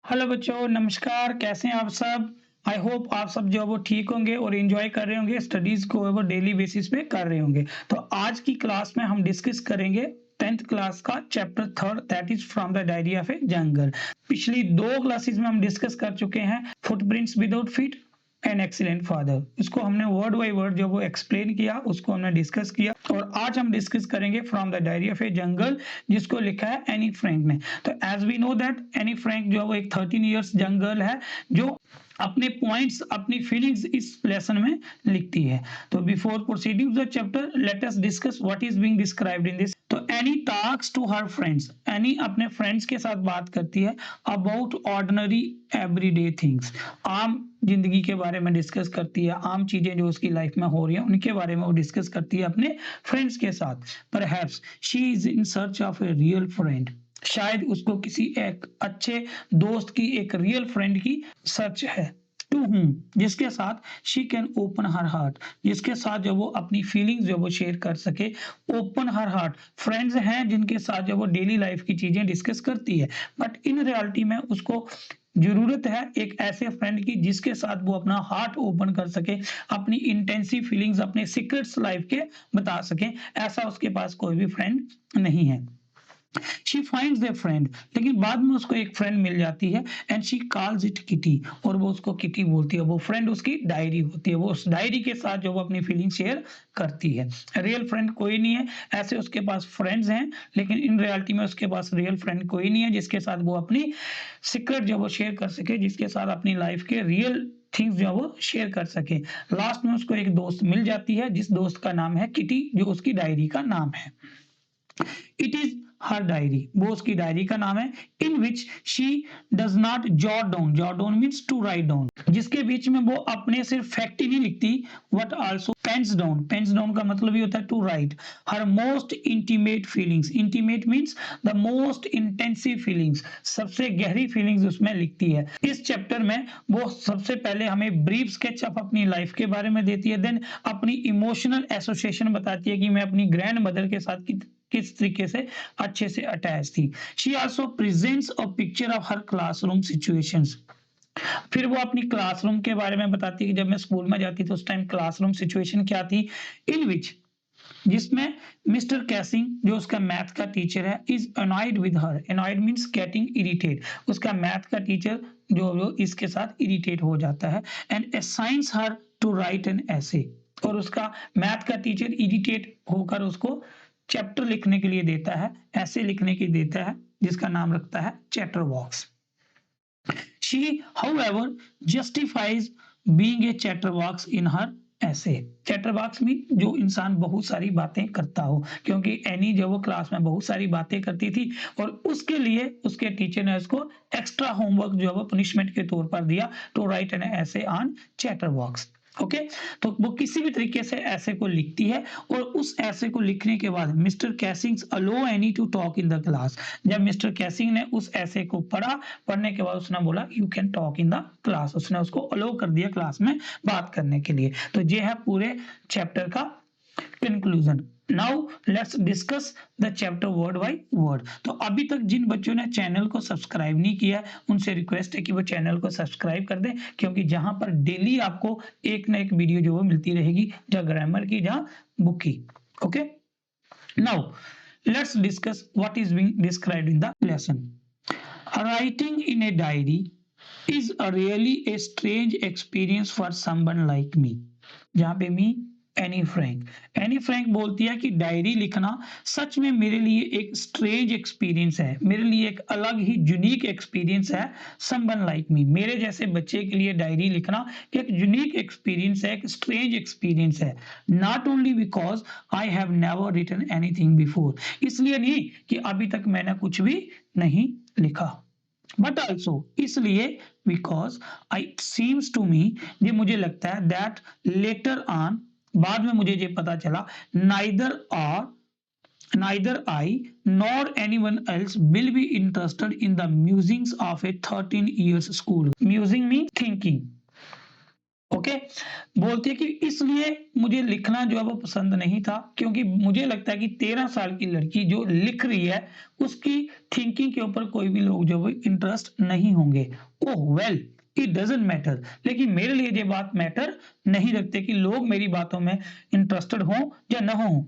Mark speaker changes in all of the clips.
Speaker 1: Hello बच्चों, नमस्कार। कैसे हैं आप सब? आई होप आप सब जो है वो ठीक होंगे और एंजॉय कर रहे होंगे, स्टडीज को है वो डेली बेसिस पे कर रहे होंगे। तो आज की क्लास में हम डिस्कस करेंगे 10th क्लास का chapter third, that is from the diary of a jungle. पिछली दो क्लासेस में हम डिस्कस कर चुके हैं footprints without feet an excellent father. इसको हमने वर्ड बाय वर्ड जो वो एक्सप्लेन किया, उसको हमने डिस्कस किया। और आज हम डिस्कस करेंगे from the diary of a jungle, जिसको लिखा है एनी फ्रैंक ने। तो as we know that Anne Frank जो है वो एक 13 इयर्स यंग गर्ल है, जो अपने पॉइंट्स, अपनी फीलिंग्स इस लेसन में लिखती है। तो before proceeding the chapter, let us discuss what is being described in this. तो Anne talks to her friends, Anne अपने फ्रेंड्स के साथ बात करती है अबाउट ऑर्डिनरी एवरीडे थिंग्स, आम जिंदगी के बारे में डिस्कस करती है। आम चीजें जो उसकी लाइफ में हो रही हैं उनके बारे में वो डिस्कस करती है अपने फ्रेंड्स के साथ। Perhaps she is in search of a real friend, शायद उसको किसी एक अच्छे दोस्त की, एक रियल फ्रेंड की सर्च है। टू whom, जिसके साथ she can open her heart, जिसके साथ जो वो अपनी फीलिंग्स जो वो शेयर कर सके। ओपन हर हार्ट, फ्रेंड्स हैं जिनके साथ जो वो डेली लाइफ की चीजें डिस्कस करती है, बट इन रियलिटी में उसको जरूरत है एक ऐसे फ्रेंड की जिसके साथ वो अपना हार्ट ओपन कर सके, अपनी इंटेंसिव फीलिंग्स, अपने सीक्रेट्स लाइफ के बता सके। ऐसा उसके पास कोई भी फ्रेंड नहीं है। शी फाइंड्स ए फ्रेंड, लेकिन बाद में उसको एक फ्रेंड मिल जाती है and she calls it kitty, और वो उसको किटी बोलती है। वो फ्रेंड उसकी डायरी होती है, वो उस डायरी के साथ जो वो अपनी फीलिंग शेयर करती है। रियल फ्रेंड कोई नहीं है, ऐसे उसके पास फ्रेंड्स हैं, लेकिन इन रियलिटी में उसके पास रियल फ्रेंड कोई नहीं है जिसके साथ वो अपनी सीक्रेट जो वो शेयर कर सके, जिसके साथ अपनी लाइफ के रियल थिंग्स जो वो शेयर कर सके। लास्ट में उसको एक दोस्त मिल जाती है, जिस दोस्त का नाम है किटी, जो उसकी डायरी का नाम है। इट इज हर डायरी, वो उसकी डायरी का नाम है। In which she does not jot down, jot down means to write down, जिसके बीच में वो अपने सिर्फ फैक्ट ही नहीं लिखती, but also pens down. Pens down का मतलब ही होता है to write her most intimate feelings. Intimate means the most intensive feelings, सबसे गहरी फीलिंग्स उसमें लिखती है। इस चैप्टर में वो सबसे पहले हमें ब्रीफ स्केच ऑफ अपनी लाइफ के बारे में देती है, देन अपनी इमोशनल एसोसिएशन बताती है कि मैं अपनी ग्रैंड मदर के साथ किस तरीके से अच्छे से अटैच थी। She also presents a picture of her classroom situations. फिर वो अपनी क्लासरूम के बारे में बताती है कि जब मैं स्कूल में जाती थी उस टाइम क्लासरूम सिचुएशन क्या थी। इन विच, जिसमें मिस्टर कैसिंग जो उसका मैथ का टीचर है, is annoyed with her. Annoyed means getting irritate, उसका मैथ का टीचर जो इसके साथ इरिटेट हो जाता है। And assigns her to write an essay, और उसका मैथ का टीचर इरिटेट होकर उसको चैप्टर लिखने के लिए देता है, ऐसे लिखने के लिए देता है, जिसका नाम रखता है chapter box. She, however, justifies being a chatterbox in her ऐसे। चैटरबॉक्स मीन जो इंसान बहुत सारी बातें करता हो, क्योंकि एनी जब वो क्लास में बहुत सारी बातें करती थी और उसके लिए उसके टीचर ने उसको एक्स्ट्रा होमवर्क जो है वो पनिशमेंट के तौर पर दिया, टू राइट एन ऐसे ऑन चैटरबॉक्स। ओके, तो वो किसी भी तरीके से ऐसे को लिखती है, और उस ऐसे को लिखने के बाद mister Keesing allow Anne to talk in the class. जब मिस्टर कैसिंग ने उस ऐसे को पढ़ा, पढ़ने के बाद उसने बोला you can talk in the class, उसने उसको अलो कर दिया क्लास में बात करने के लिए। तो ये है पूरे चैप्टर का conclusion. Now let's discuss the chapter word by word. तो अभी तक जिन बच्चों ने चैनल को सब्सक्राइब नहीं किया उनसे रिक्वेस्ट है कि वो चैनल को सब्सक्राइब कर दें, क्योंकि जहां पर डेली आपको एक ना एक वीडियो जो वो मिलती रहेगी, जहां ग्रामर की, जहां बुक की। Okay, now let's discuss what is being described in the lesson. Writing in a diary is a really a strange experience for someone like me. जहां पे मी एनी फ्रैंक बोलती है कि डायरी लिखना सच में मेरे लिए एक स्ट्रेंज एक्सपीरियंस है, मेरे लिए एक अलग ही यूनिक एक्सपीरियंस है। समवन लाइक मी, मेरे जैसे बच्चे के लिए डायरी लिखना एक यूनिक एक्सपीरियंस है, एक स्ट्रेंज एक्सपीरियंस है। Not only because I have never written anything before, इसलिए नहीं कि अभी तक मैंने कुछ भी नहीं लिखा, बट ऑल्सो इसलिए because I seems to me, ये मुझे लगता है, दैट लेटर ऑन, बाद में मुझे ये पता चला, neither I nor anyone else will be interested in the musings of a 13 years school. Musing means thinking. Okay बोलती है कि इसलिए मुझे लिखना जो है वो पसंद नहीं था, क्योंकि मुझे लगता है कि 13 साल की लड़की जो लिख रही है उसकी थिंकिंग के ऊपर कोई भी लोग जो वो इंटरेस्ट नहीं होंगे। ओह वेल इट डजंट मैटर, लेकिन मेरे लिए ये बात मैटर नहीं रखते कि लोग मेरी बातों में इंटरेस्टेड हों या न हों।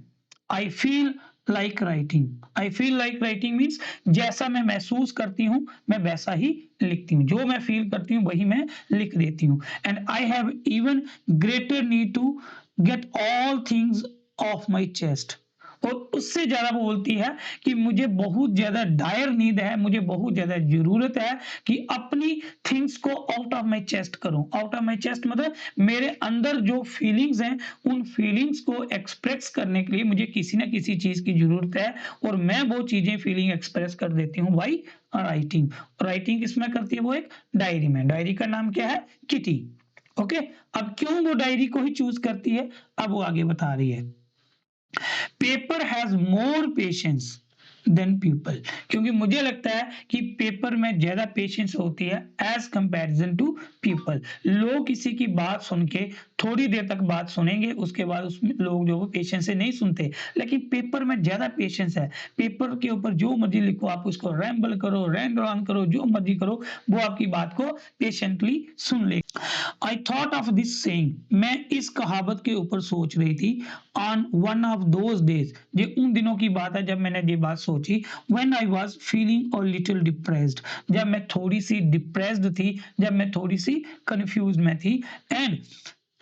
Speaker 1: I feel like writing, I feel like writing means जैसा मैं महसूस करती हूँ मैं वैसा ही लिखती हूँ, जो मैं फील करती हूँ वही मैं लिख देती हूँ। And I have even greater need to get all things off my chest, और उससे ज्यादा बोलती है कि मुझे बहुत ज्यादा डायर नीड है, मुझे बहुत ज्यादा जरूरत है कि अपनी थिंग्स को आउट ऑफ माई चेस्ट करूं। आउट ऑफ माई चेस्ट मतलब मेरे अंदर जो फीलिंग्स हैं उन फीलिंग्स को एक्सप्रेस करने के लिए मुझे किसी ना किसी चीज की जरूरत है, और मैं वो चीजें फीलिंग एक्सप्रेस कर देती हूँ बाई राइटिंग। राइटिंग किसमें करती है? वो एक डायरी में। डायरी का नाम क्या है? किटी। ओके अब क्यों वो डायरी को ही चूज करती है, अब वो आगे बता रही है। Paper has more patience than people, क्योंकि मुझे लगता है कि पेपर में ज्यादा पेशेंस होती है एज कंपैरिजन टू पीपल। लोग किसी की बात सुन के थोड़ी देर तक बात सुनेंगे, उसके बाद उसमें लोग जो वो पेशेंस से नहीं सुनते, लेकिन पेपर में ज्यादा पेशेंस है। पेपर के ऊपर जो मर्जी लिखो, आप उसको रैम्बल करो, रैंड ऑन करो, जो मर्जी करो, वो आपकी बात को पेशेंटली सुन ले। I thought of this saying, मैं इस कहावत के ऊपर सोच रही थी। On one of those days, ये उन दिनों की बात है जब मैंने ये बात सोची। When I was feeling a little depressed, जब मैं थोड़ी सी डिप्रेस्ड थी, जब मैं थोड़ी सी कंफ्यूज में थी। And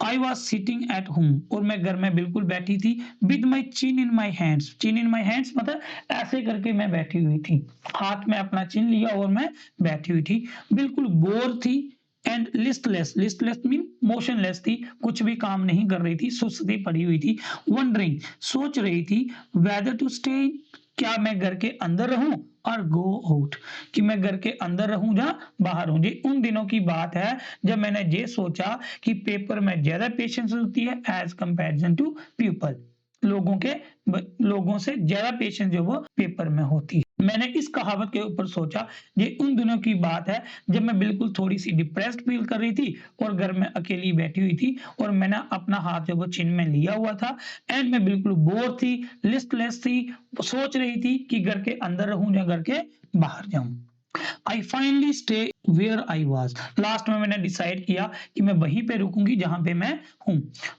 Speaker 1: I was sitting at home, और मैं घर में बिल्कुल बैठी थी। With my chin in my hands, chin in my hands मतलब ऐसे करके मैं बैठी हुई थी, हाथ में अपना चिन लिया और मैं बैठी हुई थी, बिल्कुल बोर थी। And listless, listless mean motionless थी, कुछ भी काम नहीं कर रही थी, सुस्ती पड़ी हुई थी। वंडरिंग, सोच रही थी, वेदर टू स्टे, क्या मैं घर के अंदर रहूं और गो आउट, कि मैं घर के अंदर रहूं या बाहर हूं। ये उन दिनों की बात है जब मैंने ये सोचा कि पेपर में ज्यादा पेशेंस होती है एज कंपैरिजन टू पीपल, लोगों से ज्यादा पेशेंस जो वो पेपर में होती है। मैंने इस कहावत के ऊपर सोचा, ये उन दिनों की बात है जब मैं बिल्कुल थोड़ी सी डिप्रेस्ड फील कर रही थी और घर में अकेली बैठी हुई थी, और मैंने अपना हाथ जो वो चिन में लिया हुआ था। एंड मैं बिल्कुल बोर थी, लिस्टलेस थी, सोच रही थी कि घर के अंदर रहूं या घर के बाहर जाऊं। I finally stay where I was, last में मैंने डिसाइड किया कि मैं वहीं पे रुकूंगी जहां पे मैं हूं।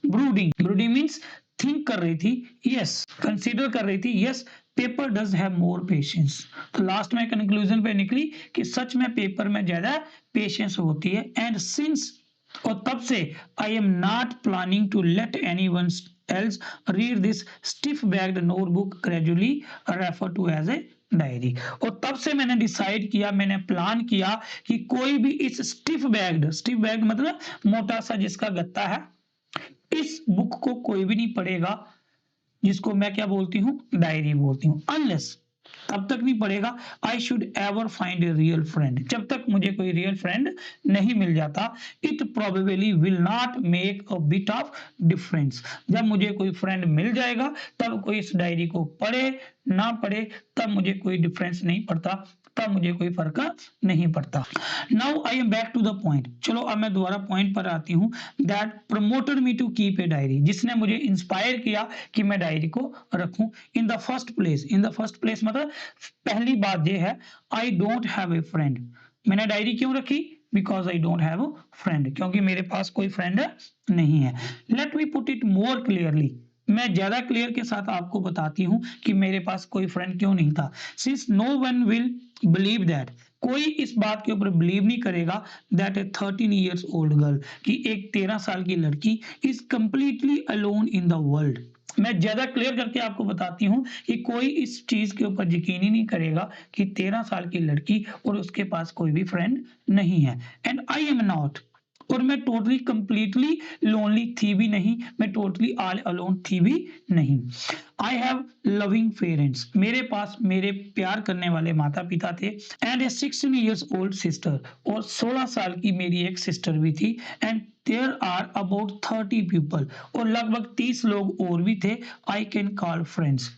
Speaker 1: ब्रूडिंग, ब्रूडिंग मीन्स थिंक कर रही थी, यस कंसीडर कर रही थी, yes paper does have more patience. तो लास्ट में कंक्लूजन पे निकली कि सच में पेपर में ज्यादा पेशेंस होती है। एंड सिंस, और तब से, I am not planning to let anyone else read this stiff bagged notebook gradually refer to as a diary. और तब से मैंने डिसाइड किया, मैंने प्लान किया कि कोई भी इस स्टिफ बैग्ड मतलब मोटा सा जिसका गत्ता है, इस बुक को कोई भी नहीं पढ़ेगा, जिसको मैं क्या बोलती हूँ? डायरी बोलती हूँ। अनलेस, तब तक नहीं पड़ेगा, I should ever find a real friend, जब तक मुझे कोई रियल फ्रेंड नहीं मिल जाता। It probably will not make a bit of difference, जब मुझे कोई फ्रेंड मिल जाएगा तब कोई इस डायरी को पढ़े ना पढ़े तब मुझे कोई डिफरेंस नहीं पड़ता, तब मुझे कोई फर्क नहीं पड़ता। Now I am back to the point, चलो अब मैं दोबारा पॉइंट पर आती हूँ। That promoted me to keep a diary, जिसने मुझे इंस्पायर किया कि मैं डायरी को रखूं। In the first place, in the first place मतलब पहली बात ये है, I don't have a friend. मैंने डायरी क्यों रखी? Because I don't have a friend, क्योंकि मेरे पास कोई फ्रेंड नहीं है। Let me put it more clearly, मैं ज्यादा क्लियर के साथ आपको बताती हूँ कि मेरे पास कोई फ्रेंड क्यों नहीं था। Since no one will believe that, कोई इस बात के ऊपर बिलीव नहीं करेगा that a 13 years old girl, कि एक 13 साल की लड़की is completely alone in the world. मैं ज्यादा क्लियर करके आपको बताती हूँ कि कोई इस चीज के ऊपर यकीन ही नहीं करेगा कि 13 साल की लड़की और उसके पास कोई भी फ्रेंड नहीं है। एंड आई एम नॉट, और मैं टोटली कंप्लीटली लोनली थी भी नहीं, मैं टोटली ऑल अलोन थी भी नहीं। आई हैव लविंग पेरेंट्स, मेरे पास मेरे प्यार करने वाले माता पिता थे। And a 16 years old sister, और 16 साल की मेरी एक सिस्टर भी थी। And there are about 30 people, और लगभग 30 लोग और भी थे। आई कैन कॉल फ्रेंड्स,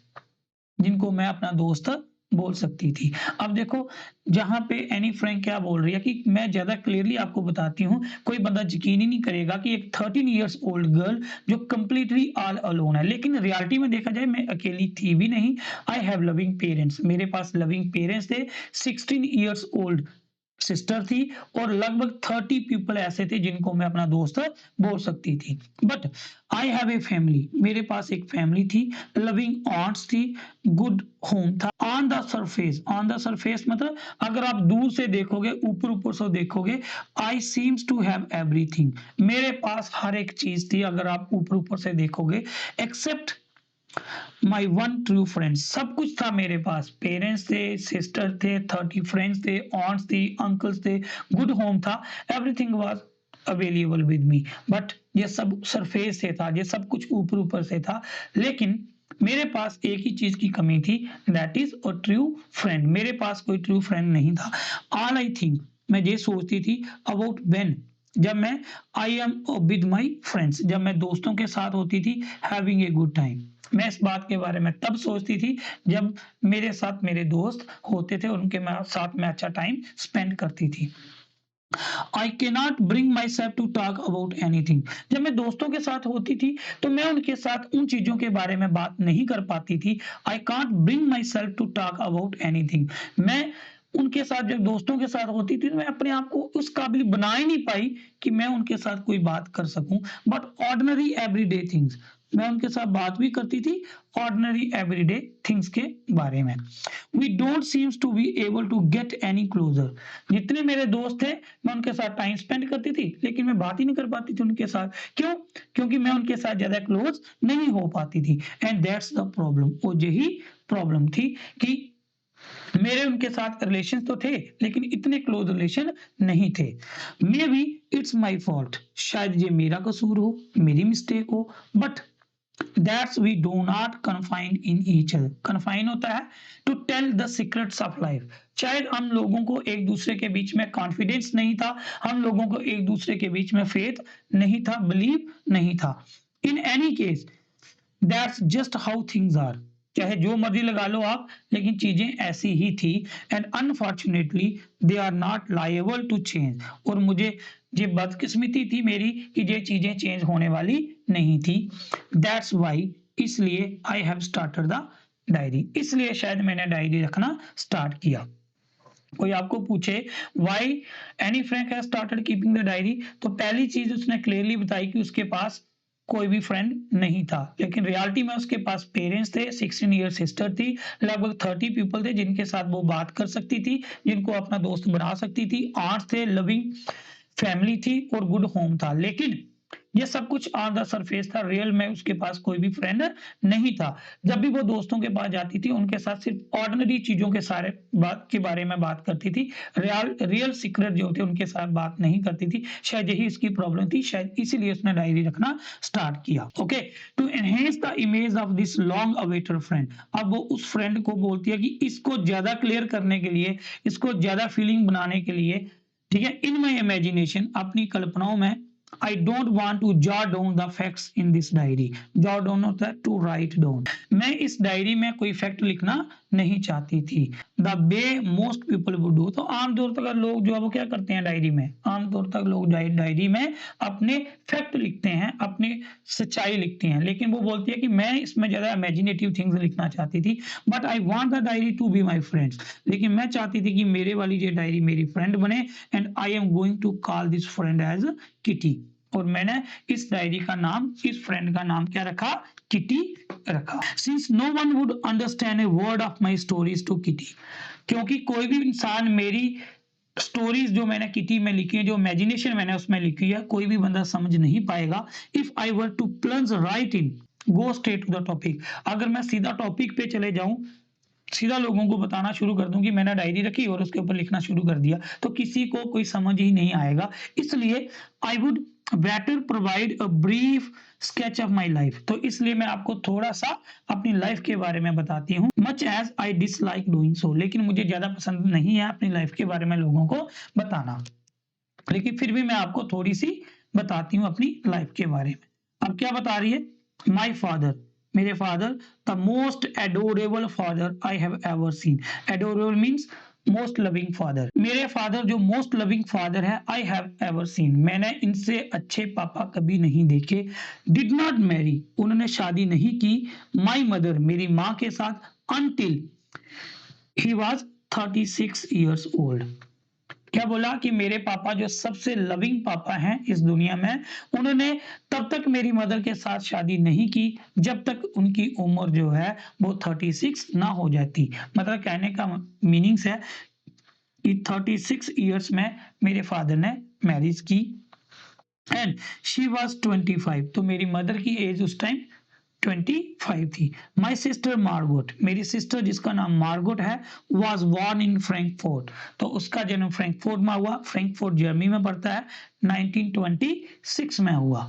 Speaker 1: जिनको मैं अपना दोस्त बोल सकती थी। अब देखो जहाँ पे एनी फ्रैंक क्या बोल रही है कि मैं ज़्यादा क्लियरली आपको बताती हूँ, कोई बंदा यकीन ही नहीं करेगा कि एक 13 इयर्स ओल्ड गर्ल जो कंप्लीटली ऑल अलोन है, लेकिन रियलिटी में देखा जाए मैं अकेली थी भी नहीं। आई हैव लविंग पेरेंट्स, मेरे पास लविंग पेरेंट्स थे, 16 इयर्स ओल्ड सिस्टर थी और लगभग 30 पीपल ऐसे थे जिनको मैं अपना दोस्त बोल सकती थी। But I have a family, मेरे पास एक फैमिली थी, लविंग ऑन्ट्स थी, गुड होम था। ऑन द सरफेस मतलब अगर आप दूर से देखोगे, ऊपर ऊपर से देखोगे, आई सीम्स टू हैव एवरीथिंग, मेरे पास हर एक चीज थी अगर आप ऊपर ऊपर से देखोगे, except my one true friends, सब कुछ था मेरे पास, पेरेंट्स थे, सिस्टर थे, 30 फ्रेंड्स थे, ऑन्ट्स थी, अंकल्स थे, गुड होम था, everything was available with me. But ये सब सरफेस से था, ये सब कुछ ऊपर ऊपर से था, लेकिन मेरे पास एक ही चीज की कमी थी, that is a true friend, मेरे पास कोई ट्रू फ्रेंड नहीं था। ऑल आई थिंक, मैं ये सोचती थी अबाउट व्हेन, जब मैं I am with my friends, जब मैं दोस्तों के साथ होती थी, हैविंग ए गुड टाइम, मैं इस बात के बारे में तब सोचती थी जब मेरे साथ मेरे दोस्त होते थे, उनके साथ मैं अच्छा टाइम स्पेंड करती थी। I can not bring myself to talk about anything, जब मैं दोस्तों के साथ होती थी तो मैं उनके साथ उन चीजों के बारे में बात नहीं कर पाती थी। I can't bring myself to talk about anything, मैं उनके साथ जब दोस्तों के साथ होती थी तो मैं अपने आप को उस काबिल बना ही नहीं पाई कि मैं उनके साथ कोई बात कर सकूं। बट ऑर्डिनरी एवरीडे थिंग्स, मैं उनके साथ बात भी करती थी ऑर्डिनरी एवरीडे थिंग्स के बारे में। We don't seems to be able to get any closer, जितने मेरे दोस्त थे मैं उनके साथ टाइम स्पेंड करती थी लेकिन मैं बात ही नहीं कर पाती थी उनके साथ, क्यों? क्योंकि मैं उनके साथ ज्यादा क्लोज नहीं हो पाती थी। एंड दैट्स द प्रॉब्लम, और यही प्रॉब्लम थी कि मेरे उनके साथ रिलेशन तो थे लेकिन इतने क्लोज रिलेशन नहीं थे। Maybe it's my fault, शायद ये मेरा कसूर हो, मेरी मिस्टेक हो, but that's we do not confine in each other, confine होता है to tell the secrets of life, शायद हम लोगों को एक दूसरे के बीच में कॉन्फिडेंस नहीं था, हम लोगों को एक दूसरे के बीच में फेथ नहीं था, बिलीव नहीं था। In any case that's just how things are, चाहे जो मर्जी लगा लो आप, लेकिन चीजें ऐसी ही थी। And unfortunately they are not liable to change, और मुझे ये बदकिस्मती थी मेरी कि ये चीजें चेंज होने वाली नहीं थी। दैट्स वाई, इसलिए I have started the diary, इसलिए शायद मैंने डायरी रखना स्टार्ट किया। कोई आपको पूछे why Anne Frank has started keeping the diary, तो पहली चीज उसने क्लियरली बताई कि उसके पास कोई भी फ्रेंड नहीं था, लेकिन रियलिटी में उसके पास पेरेंट्स थे, 16 ईयर सिस्टर थी, लगभग 30 पीपल थे जिनके साथ वो बात कर सकती थी, जिनको अपना दोस्त बना सकती थी, आंट्स थे, लविंग फैमिली थी और गुड होम था। लेकिन ये सब कुछ ऑन द सरफेस था, रियल में उसके पास कोई भी फ्रेंड नहीं था। जब भी वो दोस्तों के पास जाती थी उनके साथ सिर्फ ऑर्डिनरी चीजों के सारे बात के बारे में बात करती थी, रियल सीक्रेट जो थे उनके साथ बात नहीं करती थी। शायद यही इसकी प्रॉब्लम थी, शायद इसीलिए उसने डायरी रखना स्टार्ट किया। Okay, to enhance the image of this long awaited friend, अब वो उस फ्रेंड को बोलती है कि इसको ज्यादा क्लियर करने के लिए, इसको ज्यादा फीलिंग बनाने के लिए, ठीक है, इन माई इमेजिनेशन, अपनी कल्पनाओं में, I don't want to jot down the facts in this diary. Jot down होता है to write down. मैं इस डायरी में कोई फैक्ट लिखना नहीं चाहती थी। The way most people would do, तो आमतौर पर लोग जो है वो क्या करते हैं डायरी में, आमतौर तक लोग डायरी में अपने फैक्ट लिखते हैं, अपनी सच्चाई लिखते हैं, लेकिन वो बोलती है कि मैं इसमें ज्यादा इमेजिनेटिव थिंग्स लिखना चाहती थी। But I want the diary to be my friends, लेकिन मैं चाहती थी कि मेरे वाली ये डायरी मेरी फ्रेंड बने, and I am going to call this friend as Kitty, और मैंने इस डायरी का नाम, इस फ्रेंड का नाम क्या रखा, किटी रखा। Since no one would understand a word of my stories to Kitty, क्योंकि कोई भी इंसान मेरी स्टोरीज जो मैंने किटी में लिखी है, जो इमेजिनेशन मैंने उसमें लिखी है, कोई भी बंदा समझ नहीं पाएगा। If I were to plunge right in, go straight to the topic, अगर मैं सीधा टॉपिक पे चले जाऊं, सीधा लोगों को बताना शुरू कर दूं कि मैंने डायरी रखी और उसके ऊपर लिखना शुरू कर दिया, तो किसी को कोई समझ ही नहीं आएगा। इसलिए I would better provide a brief sketch of my life, तो इसलिए मैं आपको थोड़ा सा अपनी लाइफ के बारे में बताती हूँ। Much as I dislike doing so, लेकिन मुझे ज्यादा पसंद नहीं है अपनी लाइफ के बारे में लोगों को बताना, लेकिन फिर भी मैं आपको थोड़ी सी बताती हूँ अपनी लाइफ के बारे में। अब क्या बता रही है, माई फादर, मेरे father the most adorable father I have ever seen. Adorable means most loving father. मेरे फादर जो मोस्ट लविंग फादर है, आई हैव एवर सीन, मैंने इनसे अच्छे पापा कभी नहीं देखे। डिड नॉट मैरी, उन्होंने शादी नहीं की। माई मदर, मेरी माँ के साथ। Until he was 36 years old. क्या बोला कि मेरे पापा जो सबसे लविंग पापा हैं इस दुनिया में, उन्होंने तब तक मेरी मदर के साथ शादी नहीं की जब तक उनकी उम्र जो है वो 36 ना हो जाती। मतलब कहने का मीनिंग्स है कि 36 ईयर्स में मेरे फादर ने मैरिज की एंड शी वाज 25, तो मेरी मदर की एज उस टाइम 25 थी। माई सिस्टर मार्गोट, मेरी सिस्टर जिसका नाम मार्गोट है, वॉज बॉर्न इन फ्रैंकफर्ट, तो उसका जन्म फ्रैंकफर्ट में हुआ। फ्रैंकफर्ट जर्मनी में पड़ता है। 1926 में हुआ।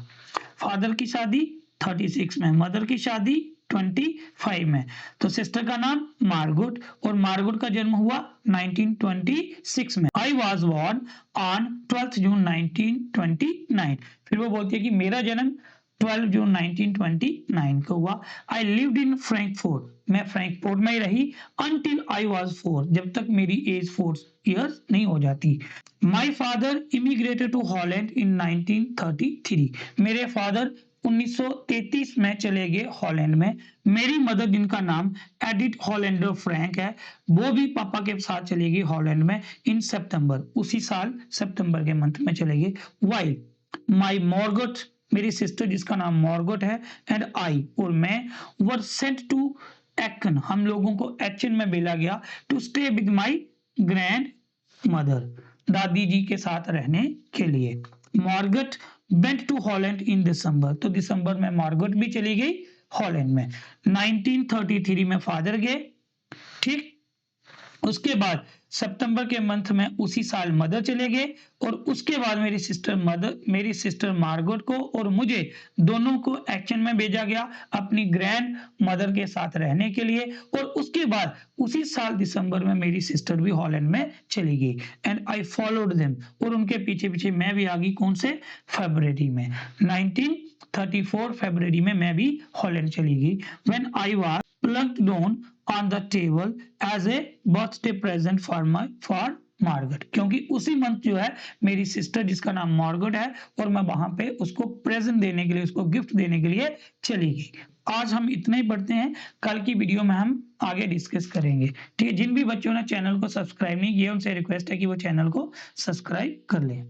Speaker 1: फादर की शादी 36 में, मदर की शादी 25 में। तो सिस्टर का नाम मार्गोट और मार्गोट का जन्म हुआ 1926 में। आई वॉज बॉर्न ऑन 12 जून 1929। फिर वो बोलती है कि मेरा जन्म 12 जून 1929 को हुआ। आई लिव्ड इन फ्रैंकफर्ट, मैं फ्रैंकफर्ट में ही रही। अनटिल आई वाज 4, जब तक मेरी एज 4 ईयर्स नहीं हो जाती। My father immigrated to Holland in 1933, मेरे फादर 1933 में चले गए हॉलैंड में। मेरी मदर जिनका नाम एडिथ हॉलैंडर फ्रैंक है, वो भी पापा के साथ चली गई हॉलैंड में इन सितंबर, उसी साल सितंबर के मंथ में चले गए। वाइल माई मॉर्गोट, मेरी सिस्टर जिसका नाम मॉर्गोट है, एंड आई, और मैं, वर सेंट टू एक्कन, हम लोगों को एक्शन में भेजा गया, to stay with my grandmother, दादी जी के साथ रहने के लिए। Margot went to Holland in December, तो दिसंबर में मॉर्गोट भी चली गई हॉलैंड में। 1933 में फादर गए, ठीक। उसके बाद सितंबर के मंथ में उसी साल मदर चले गए और उसके बाद मेरी सिस्टर मार्गोट को और मुझे दोनों को एक्शन में भेजा गया अपनी ग्रैंड मदर के साथ रहने के लिए। और उसके बाद उसी साल दिसंबर में मेरी सिस्टर भी हॉलैंड में चली गई एंड आई फॉलोड देम, और उनके पीछे पीछे मैं भी आ गई। कौन से? फरवरी में, 1934 फरवरी में मैं भी हॉलैंड चली गई। When I was plunked down on the table as a birthday present for Margot, क्योंकि उसी मंथ जो है मेरी सिस्टर जिसका नाम मार्गोट है और मैं वहां पे उसको प्रेजेंट देने के लिए, उसको गिफ्ट देने के लिए चली गई। आज हम इतना ही पढ़ते हैं, कल की वीडियो में हम आगे डिस्कस करेंगे, ठीक है। जिन भी बच्चों ने चैनल को सब्सक्राइब नहीं किया उनसे रिक्वेस्ट है कि वो चैनल को सब्सक्राइब कर लें।